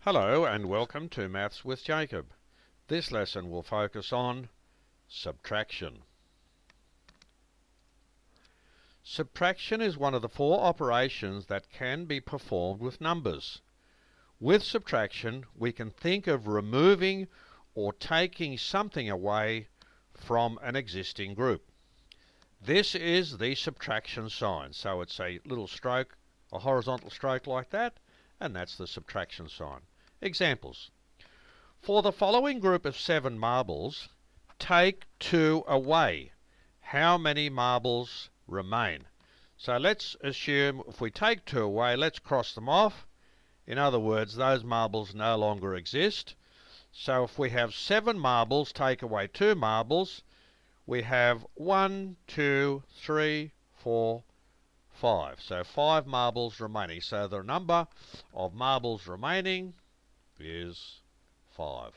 Hello and welcome to Maths with Jacob. This lesson will focus on subtraction. Subtraction is one of the four operations that can be performed with numbers. With subtraction, we can think of removing or taking something away from an existing group. This is the subtraction sign. So it's a little stroke, a horizontal stroke like that, and that's the subtraction sign. Examples. For the following group of 7 marbles, take 2 away. How many marbles remain? So let's assume if we take 2 away, let's cross them off. In other words, those marbles no longer exist. So if we have 7 marbles, take away 2 marbles, we have 1, 2, 3, 4, 5. So 5 marbles remaining. So the number of marbles remaining is 5.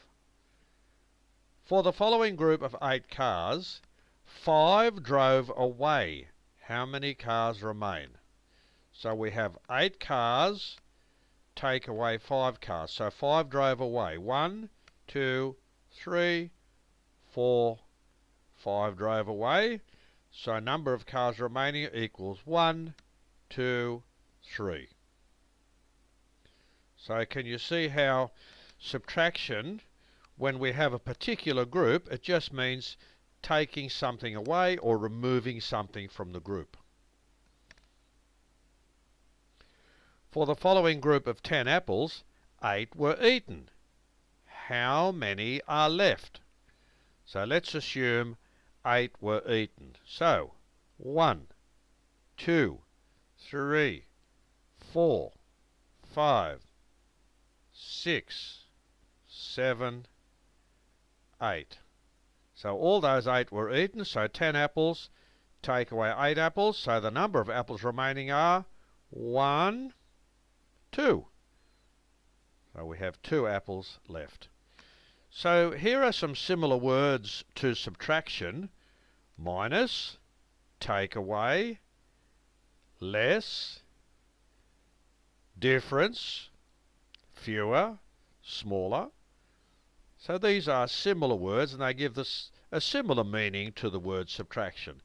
For the following group of 8 cars, 5 drove away. How many cars remain? So we have 8 cars, take away 5 cars. So 5 drove away. 1, 2, 3, 4, 5 drove away. So number of cars remaining equals 1, 2, 3. So can you see how subtraction, when we have a particular group, it just means taking something away or removing something from the group. For the following group of 10 apples, 8 were eaten. How many are left? So let's assume 8 were eaten. So 1, 2, 3, 4, 5, 6, 7, 8. So all those 8 were eaten, so 10 apples, take away 8 apples, so the number of apples remaining are 1, 2. So we have 2 apples left. So here are some similar words to subtraction: minus, take away, less, difference, fewer, smaller. So these are similar words, and they give this a similar meaning to the word subtraction.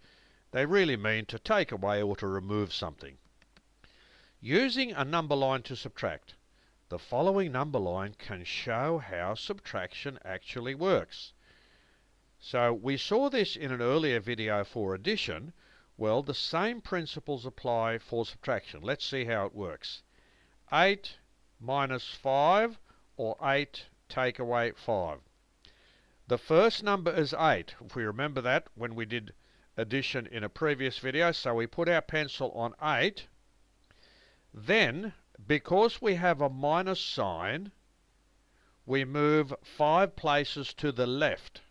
They really mean to take away or to remove something. Using a number line to subtract, the following number line can show how subtraction actually works. So we saw this in an earlier video for addition. Well, the same principles apply for subtraction. Let's see how it works. 8 minus 5, or 8 take away 5. The first number is 8. If we remember that when we did addition in a previous video, so we put our pencil on 8. Then, because we have a minus sign, we move 5 places to the left.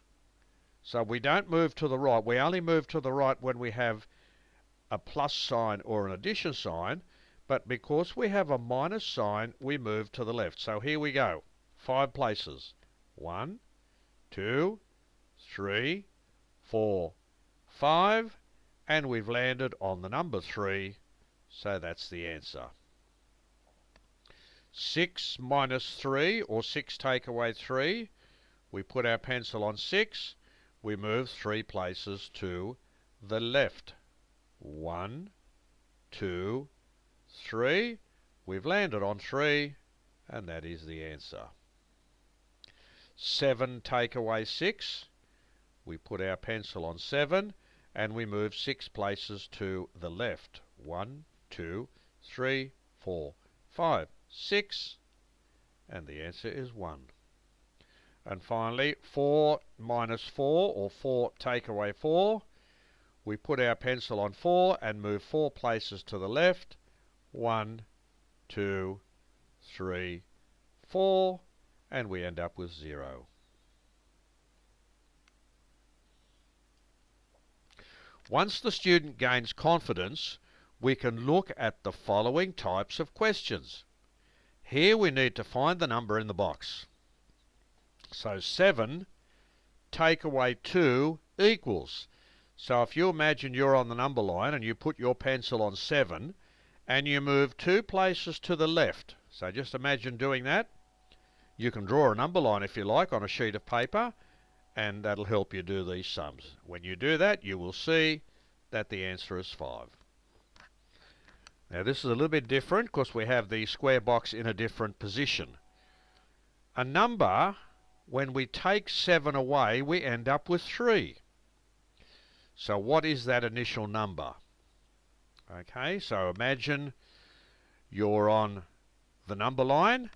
So we don't move to the right. We only move to the right when we have a plus sign or an addition sign. But because we have a minus sign, we move to the left. So here we go. 5 places. 1, 2, 3, 4, 5. And we've landed on the number 3. So that's the answer. 6 minus 3, or 6 take away 3. We put our pencil on 6. We move 3 places to the left. 1, 2, 3. We've landed on 3, and that is the answer. 7 take away 6. We put our pencil on 7, and we move 6 places to the left. 1, 2, 3, 4, 5, 6, and the answer is 1. And finally, 4 minus 4, or 4 take away 4. We put our pencil on 4 and move 4 places to the left. 1, 2, 3, 4, and we end up with 0. Once the student gains confidence, we can look at the following types of questions. Here we need to find the number in the box. So 7 take away 2 equals. So if you imagine you're on the number line and you put your pencil on 7 and you move 2 places to the left. So just imagine doing that. You can draw a number line if you like on a sheet of paper, and that'll help you do these sums. When you do that, you will see that the answer is 5. Now this is a little bit different because we have the square box in a different position. A number, when we take 7 away, we end up with 3. So what is that initial number? Okay, so imagine you're on the number line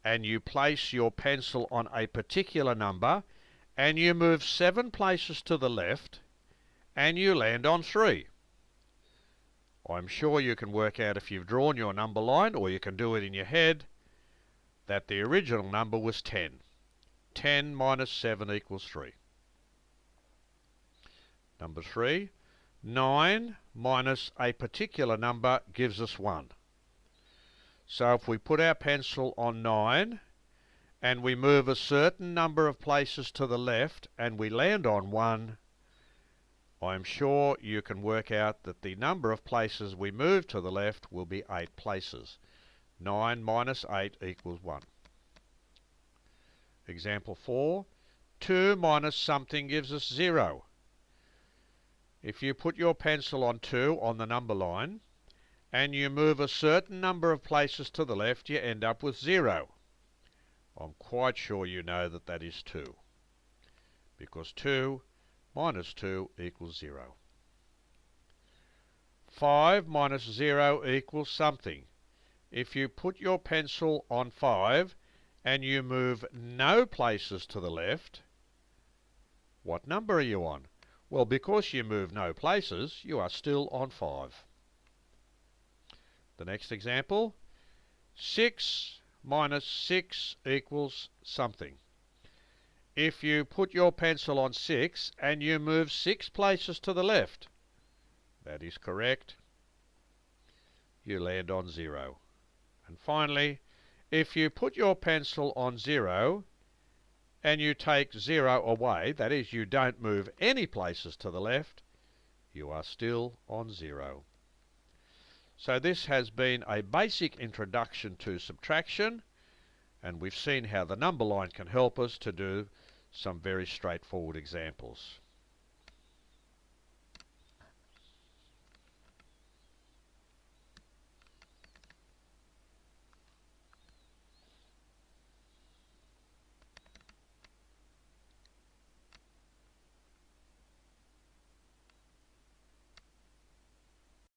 and you place your pencil on a particular number and you move 7 places to the left and you land on 3. I'm sure you can work out if you've drawn your number line, or you can do it in your head, that the original number was 10. 10 minus 7 equals 3. Number 3, 9 minus a particular number gives us 1. So if we put our pencil on 9 and we move a certain number of places to the left and we land on 1, I'm sure you can work out that the number of places we move to the left will be 8 places. 9 minus 8 equals 1. Example 4, 2 minus something gives us 0. If you put your pencil on 2 on the number line and you move a certain number of places to the left, you end up with 0. I'm quite sure you know that that is 2, because 2 minus 2 equals 0. 5 minus 0 equals something. If you put your pencil on 5 and you move no places to the left, what number are you on? Well, because you move no places, you are still on 5. The next example, 6 minus 6 equals something. If you put your pencil on 6 and you move 6 places to the left, that is correct, you land on 0. And finally, if you put your pencil on 0 and you take 0 away, that is, you don't move any places to the left, you are still on 0. So this has been a basic introduction to subtraction, and we've seen how the number line can help us to do some very straightforward examples.